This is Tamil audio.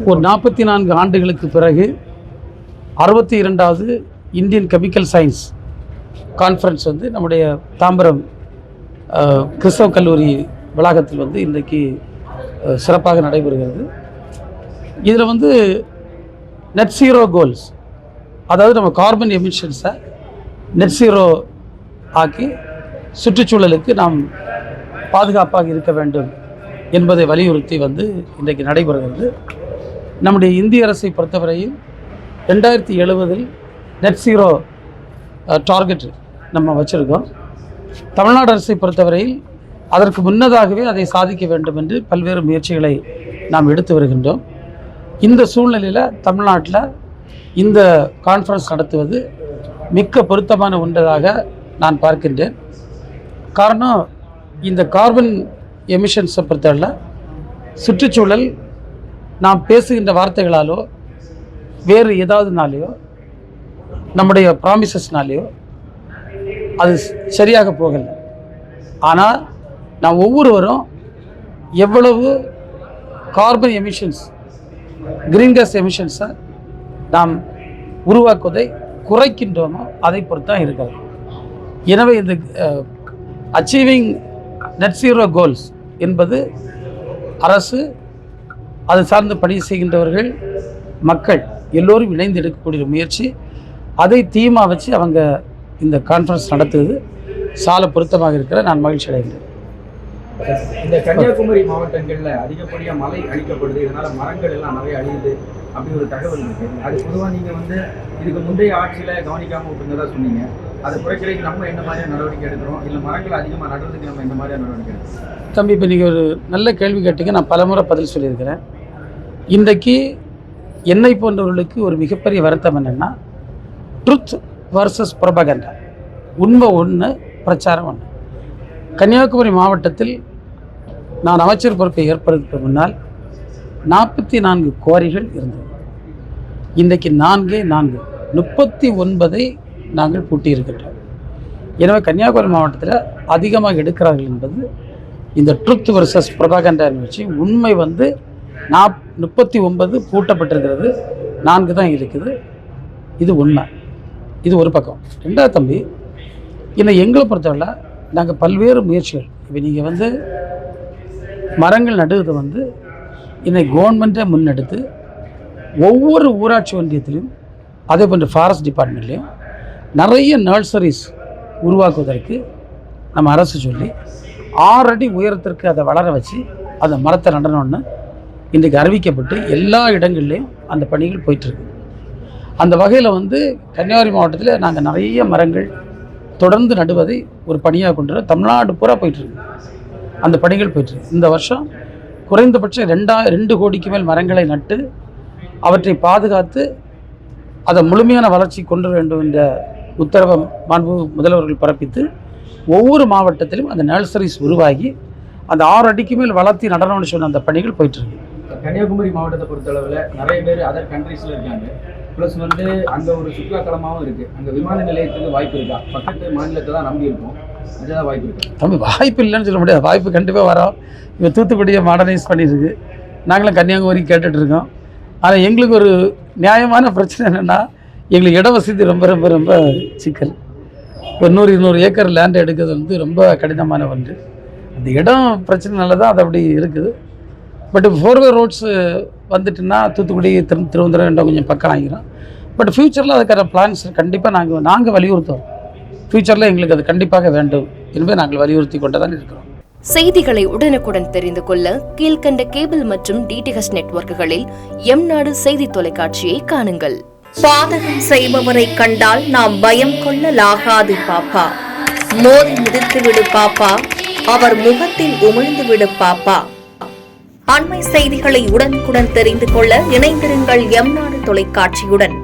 ஒரு 44 ஆண்டுகளுக்கு பிறகு 62வது இந்தியன் கெமிக்கல் சயின்ஸ் கான்ஃபரன்ஸ் வந்து நம்முடைய தாம்பரம் கிறிஸ்தவ கல்லூரி வளாகத்தில் வந்து இன்றைக்கு சிறப்பாக நடைபெறுகிறது. இதில் வந்து நெட் ஜீரோ கோல்ஸ், அதாவது நம்ம கார்பன் எமிஷன்ஸை நெட் ஜீரோ ஆக்கி சுற்றுச்சூழலுக்கு நாம் பாதுகாப்பாக இருக்க வேண்டும் என்பதை வலியுறுத்தி வந்து இன்றைக்கு நடைபெறுகிறது. நம்முடைய இந்திய அரசை பொறுத்தவரையில் 2070 நெட் ஜீரோ டார்கெட் நம்ம வச்சுருக்கோம். தமிழ்நாடு அரசை பொறுத்தவரையில் அதற்கு முன்னதாகவே அதை சாதிக்க வேண்டும் என்று பல்வேறு முயற்சிகளை நாம் எடுத்து வருகின்றோம். இந்த சூழ்நிலையில் தமிழ்நாட்டில் இந்த கான்ஃபரன்ஸ் நடத்துவது மிக்க பொருத்தமான ஒன்றதாக நான் பார்க்கின்றேன். காரணம், இந்த கார்பன் எமிஷன்ஸை பொறுத்தவரை சுற்றுச்சூழல் நாம் பேசுகின்ற வார்த்தைகளாலோ வேறு ஏதாவதுனாலேயோ நம்முடைய ப்ராமிசஸ்னாலேயோ அது சரியாக போகலை. ஆனால் நாம் ஒவ்வொருவரும் எவ்வளவு கார்பன் எமிஷன்ஸ், கிரீன் கேஸ் எமிஷன்ஸை நாம் உருவாக்குவதை குறைக்கின்றோமோ அதை பொறுத்து தான் இருக்கிறது. எனவே இந்த அச்சீவிங் நெட் ஜீரோ கோல்ஸ் என்பது அரசு, அது சார்ந்து பணி செய்கின்றவர்கள், மக்கள் எல்லோரும் இணைந்து எடுக்கக்கூடிய முயற்சி. அதை தீமாக வச்சு அவங்க இந்த கான்ஃபரன்ஸ் நடத்துவது சால பொருத்தமாக இருக்கிற நான் மகிழ்ச்சி அடைகிறேன். இந்த கன்னியாகுமரி மாவட்டங்களில் அதிகப்படியாக மழை அழிக்கப்படுது, இதனால் மரங்கள் எல்லாம் நிறைய அழியுது அப்படி ஒரு தகவல் இருக்குது. அது பொதுவாக நீங்கள் வந்து இதுக்கு முந்தைய ஆட்சியில் கவனிக்காமல் விட்டுருந்ததாக சொன்னீங்க. அதை குறைக்கிறதுக்கு நம்ம என்ன மாதிரியான நடவடிக்கை எடுக்கிறோம், இல்லை மரங்கள் அதிகமாக நடுறதுக்கு நம்ம என்ன மாதிரியான நடவடிக்கை எடுக்கிறோம்? தம்பி, இப்போ நீங்கள் ஒரு நல்ல கேள்வி கேட்டீங்க. நான் பலமுறை பதில் சொல்லியிருக்கிறேன். இன்றைக்கு என்னை போன்றவர்களுக்கு ஒரு மிகப்பெரிய வருத்தம் என்னென்னா, ட்ருத் வர்சஸ் ப்ரொபகண்டா, உண்மை ஒன்று, பிரச்சாரம் ஒன்று. கன்னியாகுமரி மாவட்டத்தில் நான் அமைச்சர் பொறுப்பை ஏற்படுவதற்கு முன்னால் 44 குவாரிகள் இருந்தது. இன்றைக்கு 39 நாங்கள் பூட்டியிருக்கின்றோம். எனவே கன்னியாகுமரி மாவட்டத்தில் அதிகமாக எடுக்கிறார்கள் என்பது இந்த ட்ருத் வர்சஸ் ப்ரொபகண்டா நிகழ்ச்சி. உண்மை வந்து 39 பூட்டப்பட்டிருக்கிறது, 4 தான் இருக்குது. இது உண்மை. இது ஒரு பக்கம். ரெண்டாவது தம்பி, இன்னும் எங்களை பொறுத்தவரை நாங்கள் பல்வேறு முயற்சிகள், இப்போ நீங்கள் வந்து மரங்கள் நடுவது வந்து இன்னைக்கு கவர்மெண்ட்டே முன்னெடுத்து ஒவ்வொரு ஊராட்சி ஒன்றியத்திலையும் அதே போன்ற ஃபாரஸ்ட் டிபார்ட்மெண்ட்லேயும் நிறைய நர்சரிஸ் உருவாக்குவதற்கு நம்ம அரசு சொல்லி 6 அடி உயரத்திற்கு அதை வளர வச்சு அந்த மரத்தை நடணும்னு இன்றைக்கு அறிவிக்கப்பட்டு எல்லா இடங்கள்லேயும் அந்த பணிகள் போயிட்டுருக்கு. அந்த வகையில் வந்து கன்னியாகுமரி மாவட்டத்தில் நாங்கள் நிறைய மரங்கள் தொடர்ந்து நடுவதை ஒரு பணியாக கொண்டு தமிழ்நாடு பூரா போயிட்டுருக்கு. அந்த பணிகள் போயிட்டுருக்கு. இந்த வருஷம் குறைந்தபட்சம் 2 கோடிக்கு மேல் மரங்களை நட்டு அவற்றை பாதுகாத்து அதை முழுமையான வளர்ச்சி கொண்டு வேண்டும் என்ற உத்தரவை மாண்பு முதல்வர்கள் பிறப்பித்து ஒவ்வொரு மாவட்டத்திலும் அந்த நர்சரிஸ் உருவாகி அந்த 6 அடிக்கு மேல் வளர்த்தி நடனம்னு சொன்ன அந்த பணிகள் போயிட்டுருக்கு. கன்னியாகுமரி மாவட்டத்தை பொறுத்தளவில் நிறைய பேர் அதர் கண்ட்ரீஸில் இருக்காங்க. ப்ளஸ் வந்து அங்கே ஒரு சுற்றுலாத்தலமாகவும் இருக்குது. அங்கே விமான நிலையத்துக்கு வாய்ப்பு இருக்கா? பக்கத்து மாநிலத்தை தான் நம்பி இருக்கோம், அதுதான் வாய்ப்பு இருக்குது. தம்பி, வாய்ப்பு இல்லைன்னு சொல்ல முடியாது. வாய்ப்பு கண்டிப்பாக வரோம். இப்போ தூத்துக்குடியை மாடர்னைஸ் பண்ணியிருக்கு, நாங்களும் கன்னியாகுமரி கேட்டுட்ருக்கோம். ஆனால் எங்களுக்கு ஒரு நியாயமான பிரச்சனை என்னென்னா, எங்களுக்கு இட வசதி ரொம்ப ரொம்ப ரொம்ப சிக்கல். ஒரு 100-200 ஏக்கர் லேண்ட் எடுக்கிறது வந்து ரொம்ப கடினமான ஒன்று. அந்த இடம் பிரச்சனைனால தான் அது அப்படி இருக்குது. பட் 4-வே ரோட்ஸு வந்துட்டுன்னா தூத்துக்குடி திருவனந்தபுரம் கொஞ்சம் பக்கம் ஆகிரும். பட் ஃப்யூச்சரில் அதுக்கான பிளான்ஸ் கண்டிப்பாக நாங்கள் வலியுறுத்துவோம். ஃப்யூச்சரில் எங்களுக்கு அது கண்டிப்பாக வேண்டும் என்பதை நாங்கள் வலியுறுத்தி கொண்டு தான் இருக்கிறோம். செய்திகளை உடனுக்குடன் தெரிந்து கொள்ள கீழ்கண்ட கேபிள் மற்றும் டிடிஹெச் நெட்வொர்க்குகளில் எம்நாடு செய்தி தொலைக்காட்சியை காணுங்கள். பாதகம் செய்பவரை கண்டால் நாம் பயம் கொள்ளலாகாது பாப்பா. மோதி மிதித்து விடு பாப்பா, அவர் முகத்தில் உமிழ்ந்து விடு பாப்பா. அண்மை செய்திகளை உடனுக்குடன் தெரிந்து கொள்ள இணைந்திருங்கள் எம்நாடு தொலைக்காட்சியுடன்.